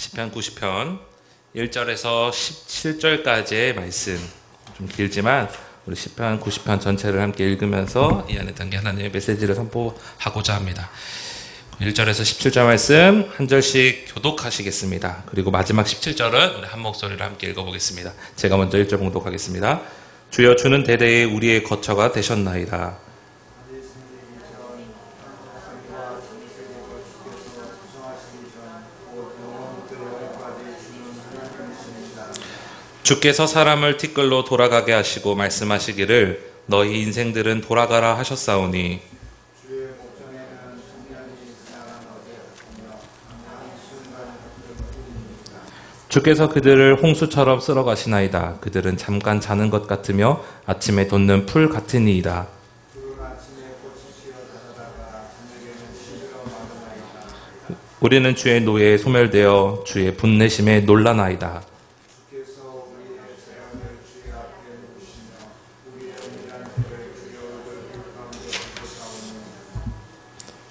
시편 90편 1절에서 17절까지의 말씀, 좀 길지만 우리 시편 90편 전체를 함께 읽으면서 이 안에 담긴 하나님의 메시지를 선포하고자 합니다. 1절에서 17절 말씀 한 절씩 교독하시겠습니다. 그리고 마지막 17절은 우리 한 목소리로 함께 읽어보겠습니다. 제가 먼저 1절 봉독하겠습니다. 주여, 주는 대대에 우리의 거처가 되셨나이다. 주께서 사람을 티끌로 돌아가게 하시고 말씀하시기를 너희 인생들은 돌아가라 하셨사오니 주께서 그들을 홍수처럼 쓸어가시나이다. 그들은 잠깐 자는 것 같으며 아침에 돋는 풀 같으니이다. 우리는 주의 노예에 소멸되어 주의 분내심에 놀라나이다.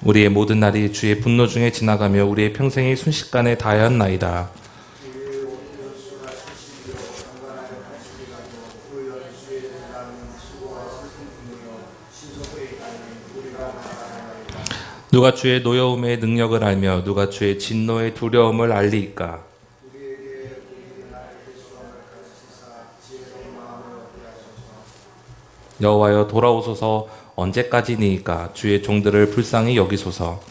우리의 모든 날이 주의 분노 중에 지나가며 우리의 평생이 순식간에 다하였나이다. 누가 주의 노여움의 능력을 알며 누가 주의 진노의 두려움을 알리이까? 여호와여, 돌아오소서. 언제까지니이까? 주의 종들을 불쌍히 여기소서.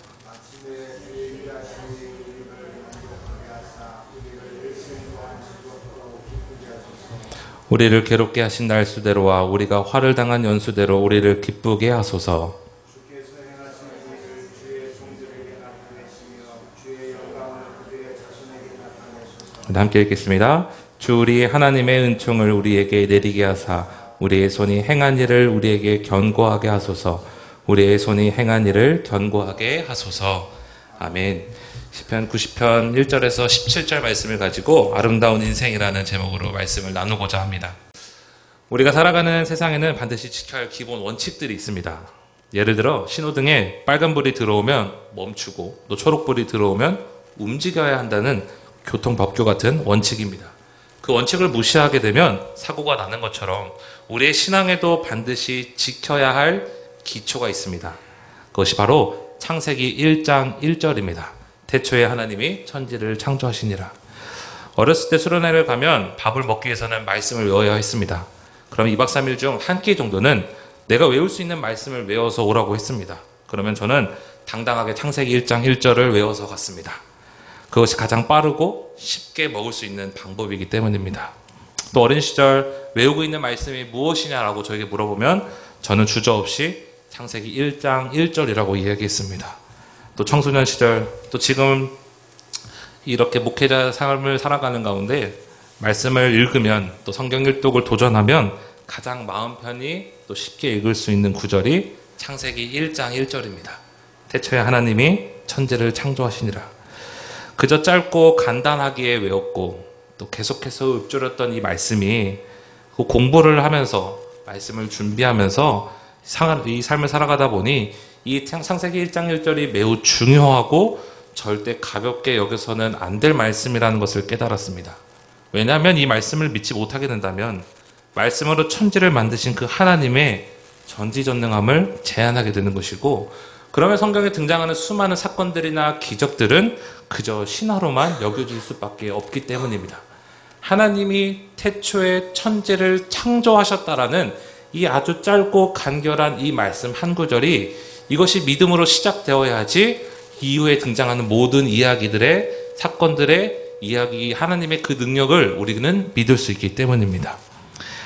우리를 괴롭게 하신 날수대로와 우리가 화를 당한 연수대로 우리를 기쁘게 하소서. 함께 읽겠습니다. 주 우리 하나님의 은총을 우리에게 내리게 하사 우리의 손이 행한 일을 우리에게 견고하게 하소서. 우리의 손이 행한 일을 견고하게 하소서. 아멘. 시편 90편 1절에서 17절 말씀을 가지고 아름다운 인생이라는 제목으로 말씀을 나누고자 합니다. 우리가 살아가는 세상에는 반드시 지켜야 할 기본 원칙들이 있습니다. 예를 들어 신호등에 빨간불이 들어오면 멈추고 또 초록불이 들어오면 움직여야 한다는 교통법규 같은 원칙입니다. 그 원칙을 무시하게 되면 사고가 나는 것처럼 우리의 신앙에도 반드시 지켜야 할 기초가 있습니다. 그것이 바로 창세기 1장 1절입니다. 태초에 하나님이 천지를 창조하시니라. 어렸을 때 수련회를 가면 밥을 먹기 위해서는 말씀을 외워야 했습니다. 그럼 2박 3일 중 한 끼 정도는 내가 외울 수 있는 말씀을 외워서 오라고 했습니다. 그러면 저는 당당하게 창세기 1장 1절을 외워서 갔습니다. 그것이 가장 빠르고 쉽게 먹을 수 있는 방법이기 때문입니다. 또 어린 시절 외우고 있는 말씀이 무엇이냐라고 저에게 물어보면 저는 주저없이 창세기 1장 1절이라고 이야기했습니다. 또 청소년 시절, 또 지금 이렇게 목회자 삶을 살아가는 가운데 말씀을 읽으면 또 성경 일독을 도전하면 가장 마음 편히 또 쉽게 읽을 수 있는 구절이 창세기 1장 1절입니다. 태초에 하나님이 천지를 창조하시니라. 그저 짧고 간단하기에 외웠고 또 계속해서 읊조렸던 이 말씀이 공부를 하면서 말씀을 준비하면서 이 삶을 살아가다 보니 이 창세기 1장 1절이 매우 중요하고 절대 가볍게 여겨서는 안 될 말씀이라는 것을 깨달았습니다. 왜냐하면 이 말씀을 믿지 못하게 된다면 말씀으로 천지를 만드신 그 하나님의 전지전능함을 제한하게 되는 것이고, 그러면 성경에 등장하는 수많은 사건들이나 기적들은 그저 신화로만 여겨질 수밖에 없기 때문입니다. 하나님이 태초에 천지를 창조하셨다라는 이 아주 짧고 간결한 이 말씀 한 구절이 이것이 믿음으로 시작되어야지 이후에 등장하는 모든 이야기들의 사건들의 이야기, 하나님의 그 능력을 우리는 믿을 수 있기 때문입니다.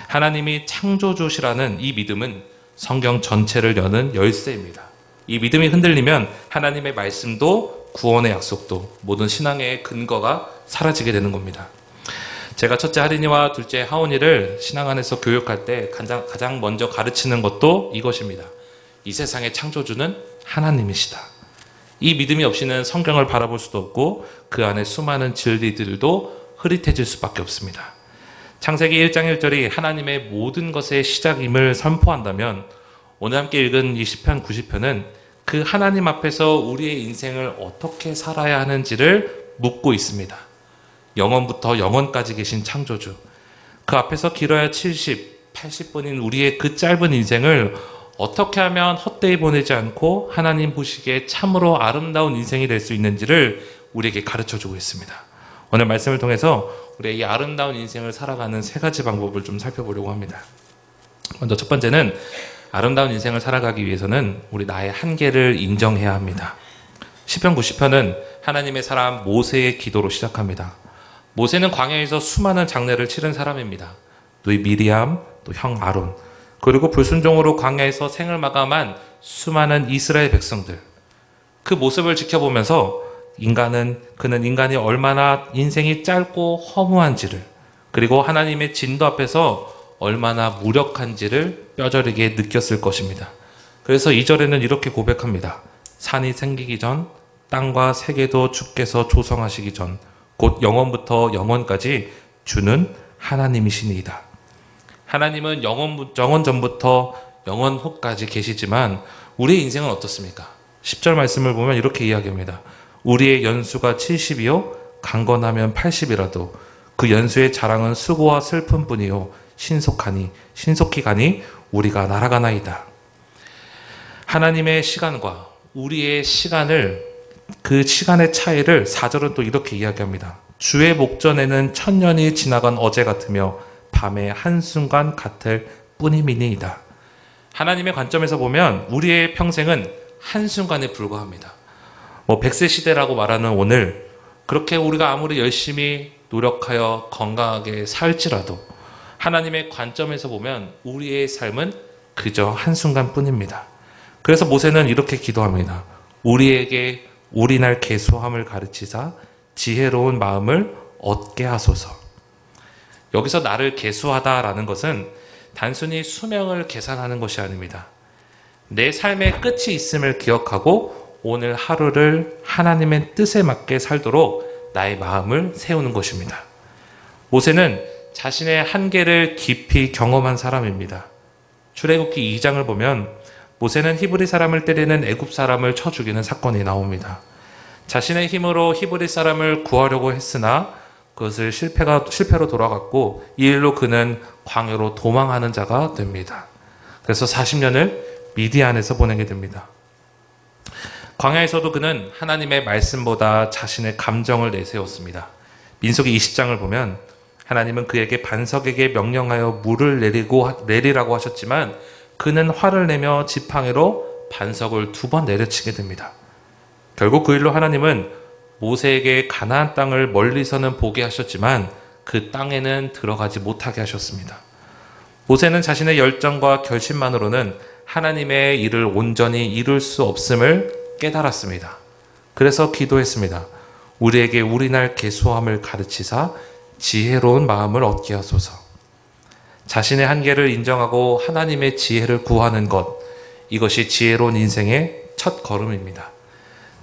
하나님이 창조주시라는 이 믿음은 성경 전체를 여는 열쇠입니다. 이 믿음이 흔들리면 하나님의 말씀도 구원의 약속도 모든 신앙의 근거가 사라지게 되는 겁니다. 제가 첫째 하린이와 둘째 하온이를 신앙 안에서 교육할 때 가장 먼저 가르치는 것도 이것입니다. 이 세상의 창조주는 하나님이시다. 이 믿음이 없이는 성경을 바라볼 수도 없고 그 안에 수많은 진리들도 흐릿해질 수밖에 없습니다. 창세기 1장 1절이 하나님의 모든 것의 시작임을 선포한다면 오늘 함께 읽은 이 시편 90편은 그 하나님 앞에서 우리의 인생을 어떻게 살아야 하는지를 묻고 있습니다. 영원부터 영원까지 계신 창조주, 그 앞에서 길어야 70, 80분인 우리의 그 짧은 인생을 어떻게 하면 헛되이 보내지 않고 하나님 보시기에 참으로 아름다운 인생이 될 수 있는지를 우리에게 가르쳐주고 있습니다. 오늘 말씀을 통해서 우리의 이 아름다운 인생을 살아가는 세 가지 방법을 좀 살펴보려고 합니다. 먼저 첫 번째는 아름다운 인생을 살아가기 위해서는 우리 나의 한계를 인정해야 합니다. 시편 90편은 하나님의 사람 모세의 기도로 시작합니다. 모세는 광야에서 수많은 장례를 치른 사람입니다. 누이 미리암, 또 형 아론, 그리고 불순종으로 광야에서 생을 마감한 수많은 이스라엘 백성들, 그 모습을 지켜보면서 그는 인간이 얼마나 인생이 짧고 허무한지를, 그리고 하나님의 진도 앞에서 얼마나 무력한지를 뼈저리게 느꼈을 것입니다. 그래서 2절에는 이렇게 고백합니다. 산이 생기기 전, 땅과 세계도 주께서 조성하시기 전, 곧 영원부터 영원까지 주는 하나님이시니이다. 하나님은 영원 전부터 영원 후까지 계시지만 우리의 인생은 어떻습니까? 10절 말씀을 보면 이렇게 이야기합니다. 우리의 연수가 70이요 강건하면 80이라도 그 연수의 자랑은 수고와 슬픔뿐이요 신속히 가니 우리가 날아가나이다. 하나님의 시간과 우리의 시간을, 그 시간의 차이를 4절은 또 이렇게 이야기합니다. 주의 목전에는 천년이 지나간 어제 같으며 밤의 한순간 같을 뿐이니이다. 하나님의 관점에서 보면 우리의 평생은 한순간에 불과합니다. 100세 시대라고 말하는 오늘, 그렇게 우리가 아무리 열심히 노력하여 건강하게 살지라도 하나님의 관점에서 보면 우리의 삶은 그저 한순간 뿐입니다. 그래서 모세는 이렇게 기도합니다. 우리에게 우리날 계수함을 가르치사 지혜로운 마음을 얻게 하소서. 여기서 나를 계수하다라는 것은 단순히 수명을 계산하는 것이 아닙니다. 내 삶의 끝이 있음을 기억하고 오늘 하루를 하나님의 뜻에 맞게 살도록 나의 마음을 세우는 것입니다. 모세는 자신의 한계를 깊이 경험한 사람입니다. 출애굽기 2장을 보면 모세는 히브리 사람을 때리는 애굽 사람을 쳐 죽이는 사건이 나옵니다. 자신의 힘으로 히브리 사람을 구하려고 했으나 그것을 실패로 돌아갔고 이 일로 그는 광야로 도망하는 자가 됩니다. 그래서 40년을 미디안에서 보내게 됩니다. 광야에서도 그는 하나님의 말씀보다 자신의 감정을 내세웠습니다. 민수기 20장을 보면 하나님은 그에게 반석에게 명령하여 물을 내리라고 하셨지만 그는 화를 내며 지팡이로 반석을 2번 내려치게 됩니다. 결국 그 일로 하나님은 모세에게 가나안 땅을 멀리서는 보게 하셨지만 그 땅에는 들어가지 못하게 하셨습니다. 모세는 자신의 열정과 결심만으로는 하나님의 일을 온전히 이룰 수 없음을 깨달았습니다. 그래서 기도했습니다. 우리에게 우리날 계수함을 가르치사 지혜로운 마음을 얻게 하소서. 자신의 한계를 인정하고 하나님의 지혜를 구하는 것, 이것이 지혜로운 인생의 첫 걸음입니다.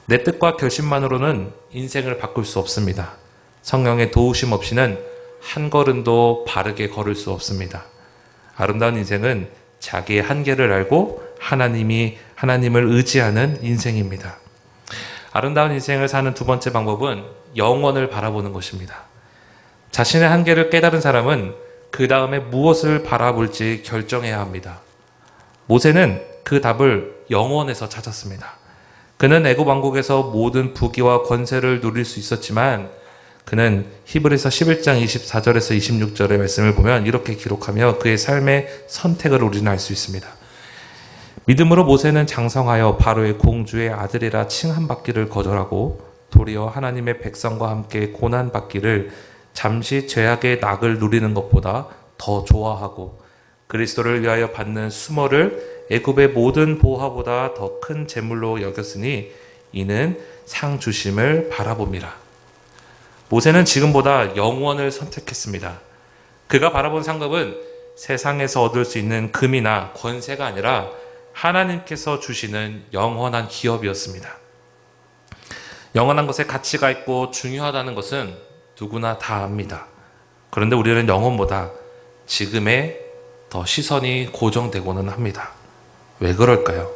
내 뜻과 결심만으로는 인생을 바꿀 수 없습니다. 성령의 도우심 없이는 한 걸음도 바르게 걸을 수 없습니다. 아름다운 인생은 자기의 한계를 알고 하나님을 의지하는 인생입니다. 아름다운 인생을 사는 두 번째 방법은 영원을 바라보는 것입니다. 자신의 한계를 깨달은 사람은 그 다음에 무엇을 바라볼지 결정해야 합니다. 모세는 그 답을 영원에서 찾았습니다. 그는 애굽 왕국에서 모든 부귀와 권세를 누릴 수 있었지만 그는 히브리서 11장 24절에서 26절의 말씀을 보면 이렇게 기록하며 그의 삶의 선택을 우리는 알 수 있습니다. 믿음으로 모세는 장성하여 바로의 공주의 아들이라 칭함받기를 거절하고 도리어 하나님의 백성과 함께 고난받기를 잠시 죄악의 낙을 누리는 것보다 더 좋아하고 그리스도를 위하여 받는 수모를 애굽의 모든 보화보다 더 큰 재물로 여겼으니 이는 상 주심을 바라봅니다. 모세는 지금보다 영원을 선택했습니다. 그가 바라본 상급은 세상에서 얻을 수 있는 금이나 권세가 아니라 하나님께서 주시는 영원한 기업이었습니다. 영원한 것에 가치가 있고 중요하다는 것은 누구나 다 압니다. 그런데 우리는 영원보다 지금에 더 시선이 고정되고는 합니다. 왜 그럴까요?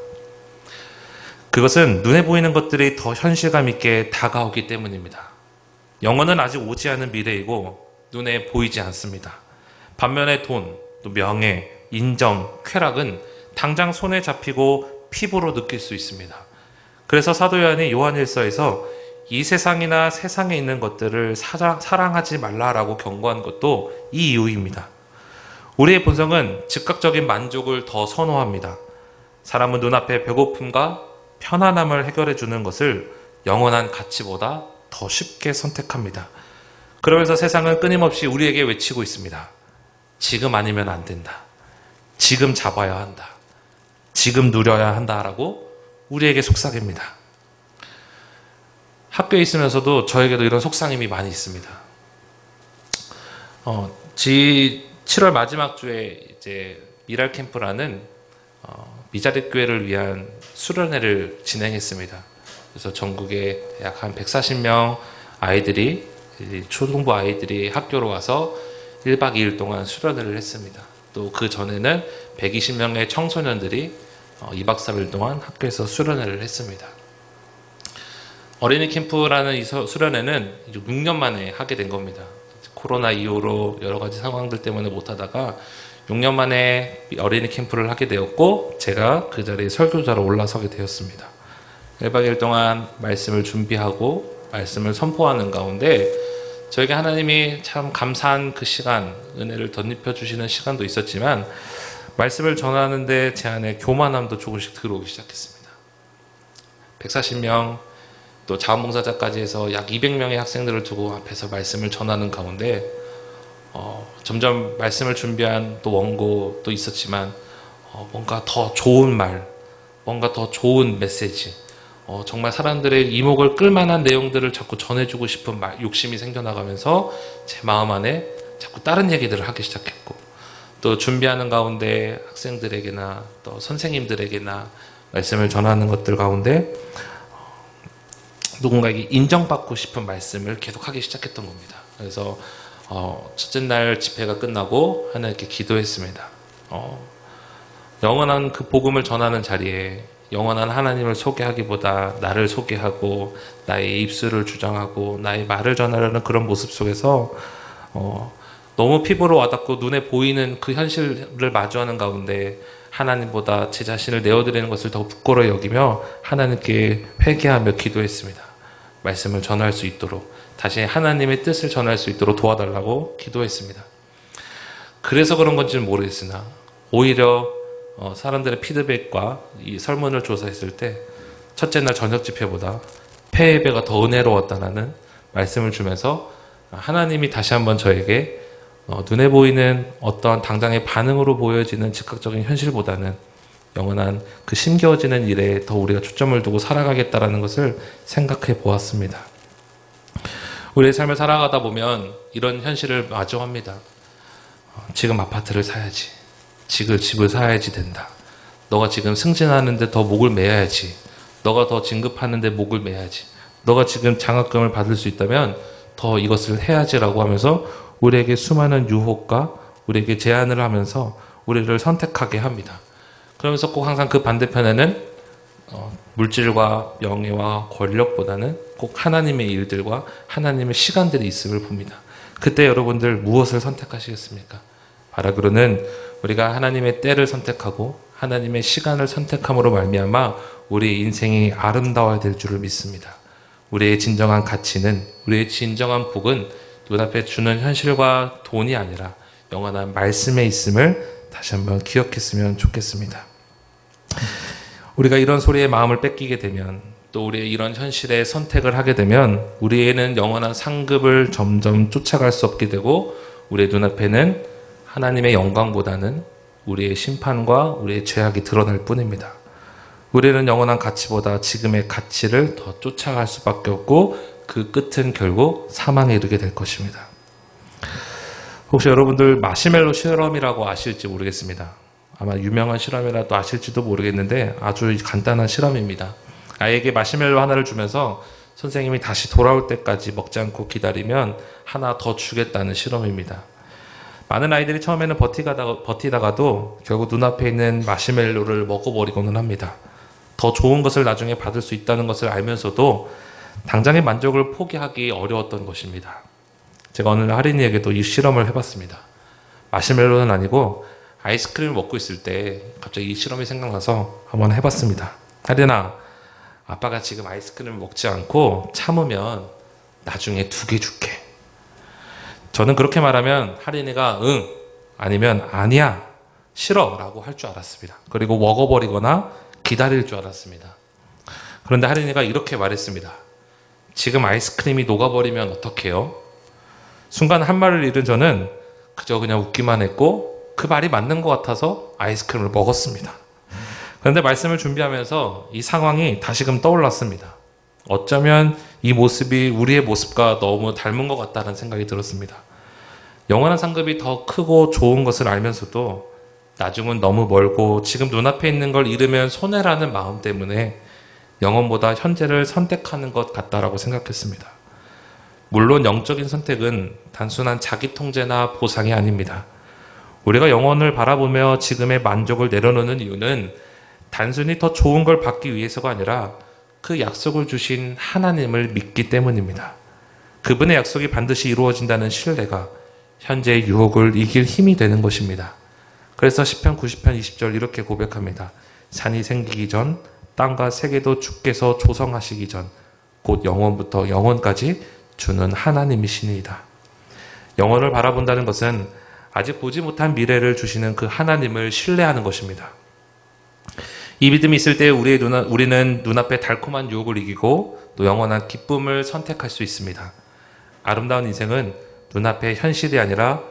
그것은 눈에 보이는 것들이 더 현실감 있게 다가오기 때문입니다. 영혼은 아직 오지 않은 미래이고 눈에 보이지 않습니다. 반면에 돈, 또 명예, 인정, 쾌락은 당장 손에 잡히고 피부로 느낄 수 있습니다. 그래서 사도 요한이 요한일서에서 이 세상이나 세상에 있는 것들을 사랑하지 말라라고 경고한 것도 이 이유입니다. 우리의 본성은 즉각적인 만족을 더 선호합니다. 사람은 눈앞의 배고픔과 편안함을 해결해 주는 것을 영원한 가치보다 더 쉽게 선택합니다. 그러면서 세상은 끊임없이 우리에게 외치고 있습니다. 지금 아니면 안 된다. 지금 잡아야 한다. 지금 누려야 한다라고 우리에게 속삭입니다. 학교에 있으면서도 저에게도 이런 속상임이 많이 있습니다. 7월 마지막 주에 이제 미랄 캠프라는 미자립 교회를 위한 수련회를 진행했습니다. 그래서 전국에 약 한 140명 아이들이, 초등부 아이들이 학교로 와서 1박 2일 동안 수련회를 했습니다. 또 그 전에는 120명의 청소년들이 2박 3일 동안 학교에서 수련회를 했습니다. 어린이 캠프라는 이 수련회는 6년 만에 하게 된 겁니다. 코로나 이후로 여러 가지 상황들 때문에 못하다가 6년 만에 어린이 캠프를 하게 되었고, 제가 그 자리에 설교자로 올라서게 되었습니다. 1박 2일 동안 말씀을 준비하고 말씀을 선포하는 가운데 저에게 하나님이 참 감사한 그 시간, 은혜를 덧입혀 주시는 시간도 있었지만, 말씀을 전하는데 제 안에 교만함도 조금씩 들어오기 시작했습니다. 140명, 또 자원봉사자까지 해서 약 200명의 학생들을 두고 앞에서 말씀을 전하는 가운데 점점 말씀을 준비한 또 원고도 있었지만 뭔가 더 좋은 말, 뭔가 더 좋은 메시지, 정말 사람들의 이목을 끌만한 내용들을 자꾸 전해주고 싶은 욕심이 생겨나가면서 제 마음 안에 자꾸 다른 얘기들을 하기 시작했고, 또 준비하는 가운데 학생들에게나 또 선생님들에게나 말씀을 전하는 것들 가운데 누군가에게 인정받고 싶은 말씀을 계속하기 시작했던 겁니다. 그래서 첫째 날 집회가 끝나고 하나님께 기도했습니다. 영원한 그 복음을 전하는 자리에 영원한 하나님을 소개하기보다 나를 소개하고 나의 입술을 주장하고 나의 말을 전하려는 그런 모습 속에서 너무 피부로 와닿고 눈에 보이는 그 현실을 마주하는 가운데 하나님보다 제 자신을 내어드리는 것을 더 부끄러워 여기며 하나님께 회개하며 기도했습니다. 말씀을 전할 수 있도록, 다시 하나님의 뜻을 전할 수 있도록 도와달라고 기도했습니다. 그래서 그런 건지는 모르겠으나 오히려 사람들의 피드백과 이 설문을 조사했을 때 첫째 날 저녁 집회보다 패배가 더 은혜로웠다는 말씀을 주면서 하나님이 다시 한번 저에게 눈에 보이는 어떠한 당장의 반응으로 보여지는 즉각적인 현실보다는 영원한 그 심겨워지는 일에 더 우리가 초점을 두고 살아가겠다라는 것을 생각해 보았습니다. 우리의 삶을 살아가다 보면 이런 현실을 마주합니다. 지금 아파트를 사야지. 지금 집을 사야지 된다. 너가 지금 승진하는데 더 목을 매야지. 너가 더 진급하는데 목을 매야지. 너가 지금 장학금을 받을 수 있다면 더 이것을 해야지라고 하면서 우리에게 수많은 유혹과 우리에게 제안을 하면서 우리를 선택하게 합니다. 그러면서 꼭 항상 그 반대편에는 물질과 명예와 권력보다는 꼭 하나님의 일들과 하나님의 시간들이 있음을 봅니다. 그때 여러분들 무엇을 선택하시겠습니까? 바라기로는 우리가 하나님의 때를 선택하고 하나님의 시간을 선택함으로 말미암아 우리의 인생이 아름다워야 될 줄을 믿습니다. 우리의 진정한 가치는, 우리의 진정한 복은 눈앞에 주는 현실과 돈이 아니라 영원한 말씀에 있음을 다시 한번 기억했으면 좋겠습니다. 우리가 이런 소리에 마음을 뺏기게 되면, 또 우리의 이런 현실에 선택을 하게 되면 우리에는 영원한 상급을 점점 쫓아갈 수 없게 되고, 우리의 눈앞에는 하나님의 영광보다는 우리의 심판과 우리의 죄악이 드러날 뿐입니다. 우리는 영원한 가치보다 지금의 가치를 더 쫓아갈 수밖에 없고, 그 끝은 결국 사망에 이르게 될 것입니다. 혹시 여러분들 마시멜로 실험이라고 아실지 모르겠습니다. 아마 유명한 실험이라도 아실지도 모르겠는데 아주 간단한 실험입니다. 아이에게 마시멜로 하나를 주면서 선생님이 다시 돌아올 때까지 먹지 않고 기다리면 하나 더 주겠다는 실험입니다. 많은 아이들이 처음에는 버티다가도 결국 눈앞에 있는 마시멜로를 먹어버리고는 합니다. 더 좋은 것을 나중에 받을 수 있다는 것을 알면서도 당장의 만족을 포기하기 어려웠던 것입니다. 제가 어느 날 할인이에게도 이 실험을 해봤습니다. 마시멜로는 아니고 아이스크림을 먹고 있을 때 갑자기 이 실험이 생각나서 한번 해봤습니다. 할인아, 아빠가 지금 아이스크림을 먹지 않고 참으면 나중에 2개 줄게. 저는 그렇게 말하면 할인이가 응, 아니면 아니야, 싫어 라고 할 줄 알았습니다. 그리고 먹어버리거나 기다릴 줄 알았습니다. 그런데 할인이가 이렇게 말했습니다. 지금 아이스크림이 녹아버리면 어떡해요? 순간 한 말을 잃은 저는 그저 그냥 웃기만 했고 그 말이 맞는 것 같아서 아이스크림을 먹었습니다. 그런데 말씀을 준비하면서 이 상황이 다시금 떠올랐습니다. 어쩌면 이 모습이 우리의 모습과 너무 닮은 것 같다는 생각이 들었습니다. 영원한 상급이 더 크고 좋은 것을 알면서도 나중은 너무 멀고 지금 눈앞에 있는 걸 잃으면 손해라는 마음 때문에 영혼보다 현재를 선택하는 것 같다라고 생각했습니다. 물론 영적인 선택은 단순한 자기 통제나 보상이 아닙니다. 우리가 영혼을 바라보며 지금의 만족을 내려놓는 이유는 단순히 더 좋은 걸 받기 위해서가 아니라 그 약속을 주신 하나님을 믿기 때문입니다. 그분의 약속이 반드시 이루어진다는 신뢰가 현재의 유혹을 이길 힘이 되는 것입니다. 그래서 시편 90편 20절 이렇게 고백합니다. 산이 생기기 전 땅과 세계도 주께서 조성하시기 전 곧 영원부터 영원까지 주는 하나님이시니이다. 영혼을 바라본다는 것은 아직 보지 못한 미래를 주시는 그 하나님을 신뢰하는 것입니다. 이 믿음이 있을 때 우리는 눈앞에 달콤한 유혹을 이기고 또 영원한 기쁨을 선택할 수 있습니다. 아름다운 인생은 눈앞의 현실이 아니라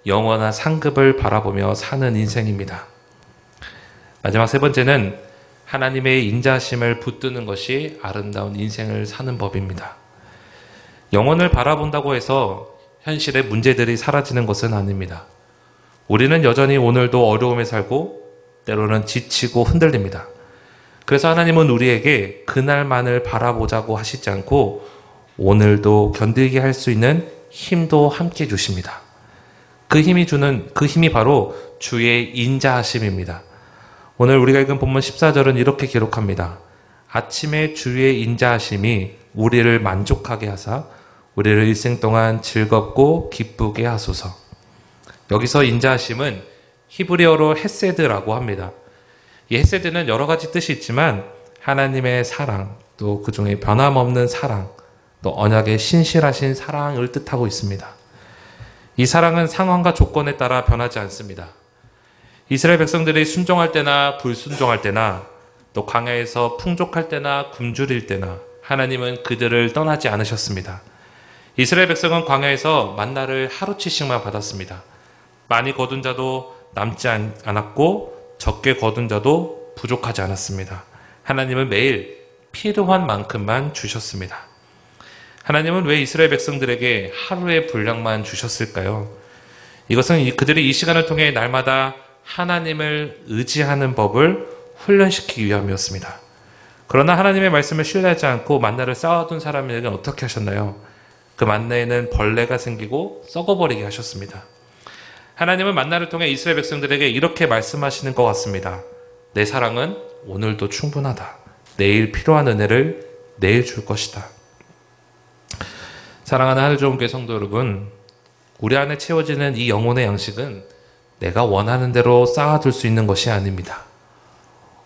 영원한 상급을 바라보며 사는 인생입니다. 마지막 3번째는 하나님의 인자하심을 붙드는 것이 아름다운 인생을 사는 법입니다. 영혼을 바라본다고 해서 현실의 문제들이 사라지는 것은 아닙니다. 우리는 여전히 오늘도 어려움에 살고 때로는 지치고 흔들립니다. 그래서 하나님은 우리에게 그날만을 바라보자고 하시지 않고 오늘도 견디게 할 수 있는 힘도 함께 주십니다. 그 힘이 바로 주의 인자하심입니다. 오늘 우리가 읽은 본문 14절은 이렇게 기록합니다. 아침에 주의 인자하심이 우리를 만족하게 하사 우리를 일생 동안 즐겁고 기쁘게 하소서. 여기서 인자하심은 히브리어로 헤세드라고 합니다. 이 헤세드는 여러 가지 뜻이 있지만 하나님의 사랑, 또 그 중에 변함없는 사랑, 또 언약의 신실하신 사랑을 뜻하고 있습니다. 이 사랑은 상황과 조건에 따라 변하지 않습니다. 이스라엘 백성들이 순종할 때나 불순종할 때나 또 광야에서 풍족할 때나 굶주릴 때나 하나님은 그들을 떠나지 않으셨습니다. 이스라엘 백성은 광야에서 만나를 하루치씩만 받았습니다. 많이 거둔 자도 남지 않았고 적게 거둔 자도 부족하지 않았습니다. 하나님은 매일 필요한 만큼만 주셨습니다. 하나님은 왜 이스라엘 백성들에게 하루의 분량만 주셨을까요? 이것은 그들이 이 시간을 통해 날마다 하나님을 의지하는 법을 훈련시키기 위함이었습니다. 그러나 하나님의 말씀을 신뢰하지 않고 만나를 쌓아둔 사람에게는 어떻게 하셨나요? 그 만나에는 벌레가 생기고 썩어버리게 하셨습니다. 하나님은 만나를 통해 이스라엘 백성들에게 이렇게 말씀하시는 것 같습니다. 내 사랑은 오늘도 충분하다. 내일 필요한 은혜를 내일 줄 것이다. 사랑하는 하늘좋은 교회 성도 여러분, 우리 안에 채워지는 이 영혼의 양식은 내가 원하는 대로 쌓아둘 수 있는 것이 아닙니다.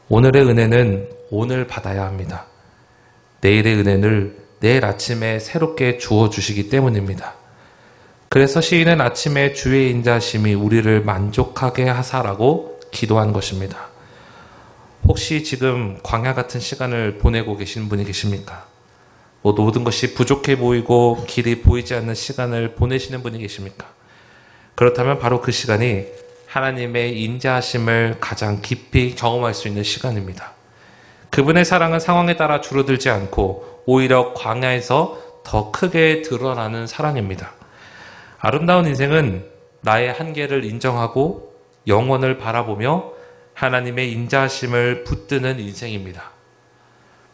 오늘의 은혜는 오늘 받아야 합니다. 내일의 은혜를 내일 아침에 새롭게 주어주시기 때문입니다. 그래서 시인은 아침에 주의 인자심이 우리를 만족하게 하사라고 기도한 것입니다. 혹시 지금 광야 같은 시간을 보내고 계신 분이 계십니까? 모든 것이 부족해 보이고 길이 보이지 않는 시간을 보내시는 분이 계십니까? 그렇다면 바로 그 시간이 하나님의 인자하심을 가장 깊이 경험할 수 있는 시간입니다. 그분의 사랑은 상황에 따라 줄어들지 않고 오히려 광야에서 더 크게 드러나는 사랑입니다. 아름다운 인생은 나의 한계를 인정하고 영원을 바라보며 하나님의 인자하심을 붙드는 인생입니다.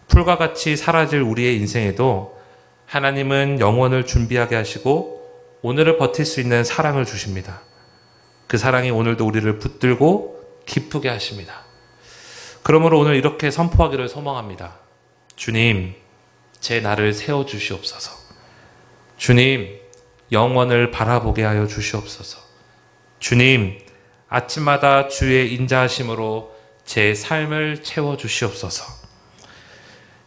풀과 같이 사라질 우리의 인생에도 하나님은 영원을 준비하게 하시고 오늘을 버틸 수 있는 사랑을 주십니다. 그 사랑이 오늘도 우리를 붙들고 기쁘게 하십니다. 그러므로 오늘 이렇게 선포하기를 소망합니다. 주님, 제 날을 세워주시옵소서. 주님, 영원을 바라보게 하여 주시옵소서. 주님, 아침마다 주의 인자하심으로 제 삶을 채워주시옵소서.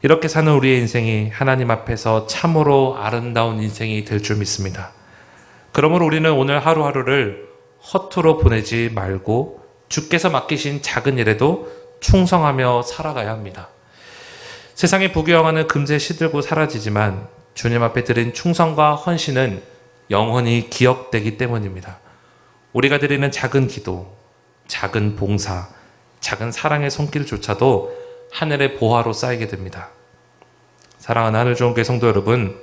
이렇게 사는 우리의 인생이 하나님 앞에서 참으로 아름다운 인생이 될 줄 믿습니다. 그러므로 우리는 오늘 하루하루를 허투루 보내지 말고 주께서 맡기신 작은 일에도 충성하며 살아가야 합니다. 세상에 부귀영화는 금세 시들고 사라지지만 주님 앞에 드린 충성과 헌신은 영원히 기억되기 때문입니다. 우리가 드리는 작은 기도, 작은 봉사, 작은 사랑의 손길조차도 하늘의 보화로 쌓이게 됩니다. 사랑하는 하늘좋은교회 성도 여러분,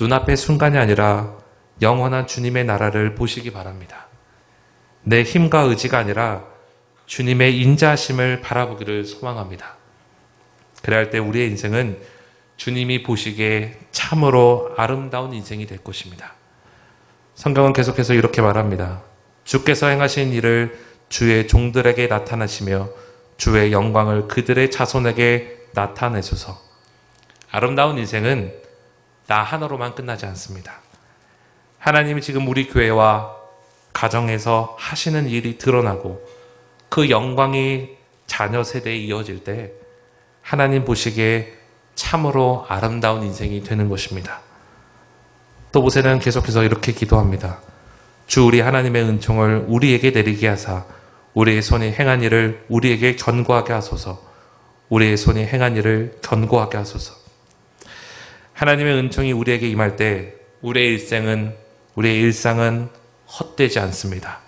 눈앞의 순간이 아니라 영원한 주님의 나라를 보시기 바랍니다. 내 힘과 의지가 아니라 주님의 인자하심을 바라보기를 소망합니다. 그래야 할 때 우리의 인생은 주님이 보시기에 참으로 아름다운 인생이 될 것입니다. 성경은 계속해서 이렇게 말합니다. 주께서 행하신 일을 주의 종들에게 나타나시며 주의 영광을 그들의 자손에게 나타내소서. 아름다운 인생은 나 하나로만 끝나지 않습니다. 하나님이 지금 우리 교회와 가정에서 하시는 일이 드러나고 그 영광이 자녀 세대에 이어질 때 하나님 보시기에 참으로 아름다운 인생이 되는 것입니다. 또 모세는 계속해서 이렇게 기도합니다. 주 우리 하나님의 은총을 우리에게 내리게 하사 우리의 손이 행한 일을 우리에게 견고하게 하소서. 우리의 손이 행한 일을 견고하게 하소서. 하나님의 은총이 우리에게 임할 때 우리의 일상은 헛되지 않습니다.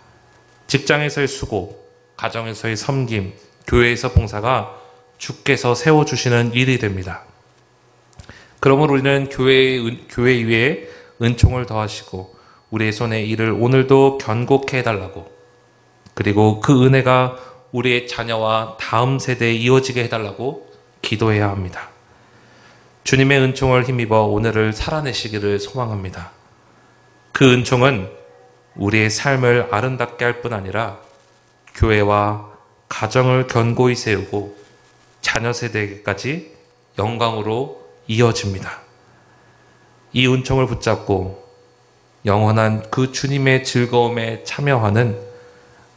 직장에서의 수고, 가정에서의 섬김, 교회에서 봉사가 주께서 세워주시는 일이 됩니다. 그러므로 우리는 교회 위에 은총을 더하시고 우리의 손의 일을 오늘도 견고케 해달라고, 그리고 그 은혜가 우리의 자녀와 다음 세대에 이어지게 해달라고 기도해야 합니다. 주님의 은총을 힘입어 오늘을 살아내시기를 소망합니다. 그 은총은 우리의 삶을 아름답게 할 뿐 아니라 교회와 가정을 견고히 세우고 자녀 세대에게까지 영광으로 이어집니다. 이 은총을 붙잡고 영원한 그 주님의 즐거움에 참여하는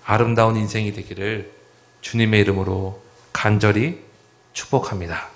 아름다운 인생이 되기를 주님의 이름으로 간절히 축복합니다.